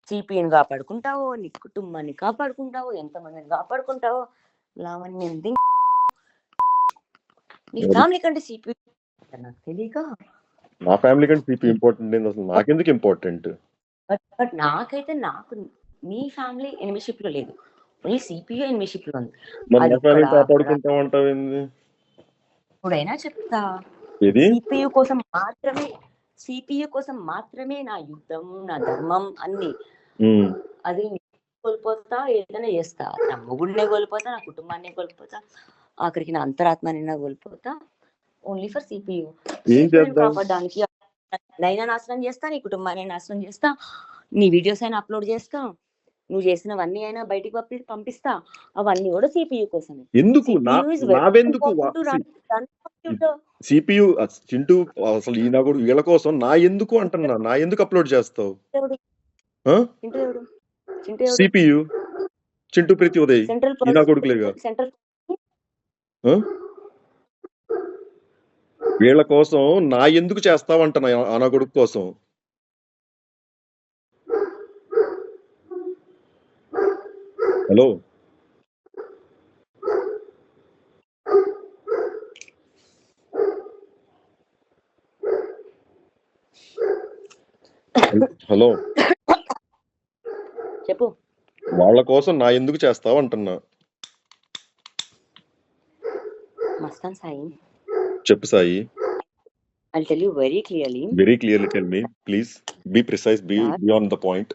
సిపిని కాపాడుకుంటావో, నీ కుటుంబాన్ని కాపాడుకుంటావో, ఎంతమందిని కాపాడుకుంటావో, లావణ్యం నీ ఫ్యామిలీ కంటే సిపి నాకు తెలియక. నా ఫ్యామిలీ కంటే సిపి ఇంపార్టెంట్ ఏంది అసలు? నాకెందుకు ఇంపార్టెంట్? బట్ నాకైతే నీ ఫ్యామిలీ ఎనిమిషిప్ లో లేదు, ఓన్లీ సిపియు ఎనిమిషిప్ లో ఉంది. మరి నా ఫ్యామిలీ కాపాడుకుంటాం అంటావు ఏంది? ఇప్పుడైనా చెప్తా, ఇది సిపియు కోసం మాత్రమే నా యుద్ధం, నా ధర్మం అన్ని. అది కోల్పోతా, ఏదైనా చేస్తా, నా మొగుడినే కోల్పోతా, నా కుటుంబాన్ని కోల్పోతా, ఆఖరికి నా అంతరాత్మనైనా కోల్పోతా, ఓన్లీ ఫర్ సిపియు. కాపాడడానికి నైనా నాశనం చేస్తా, నీ కుటుంబాన్ని నాశనం చేస్తా, నీ వీడియోస్ అయినా అప్లోడ్ చేస్తా, నువ్వు చేసినవన్నీ అయినా బయటికి పంపిస్తా, అవన్నీ కూడా సిపియు కోసమే. ఎందుకు సిపియు చింటూ అసలు ఈయన కూడా వీళ్ళ కోసం నా ఎందుకు అంటున్నా, నా ఎందుకు అప్లోడ్ చేస్తావు? సిపియు చింటూ ప్రీతి ఉదయ్ ఈయన కొడుకులేగా. వీళ్ళ కోసం నా ఎందుకు చేస్తావు అంటున్నా, నా కొడుకు కోసం. హలో హలో చెప్పు. వాళ్ళ కోసం నా ఎందుకు చేస్తావు అంటున్నా. మస్తాన్ సాయి, చెప్పు Sai. I'll tell you very clearly. Very clearly tell me, please. Be precise, be on the point.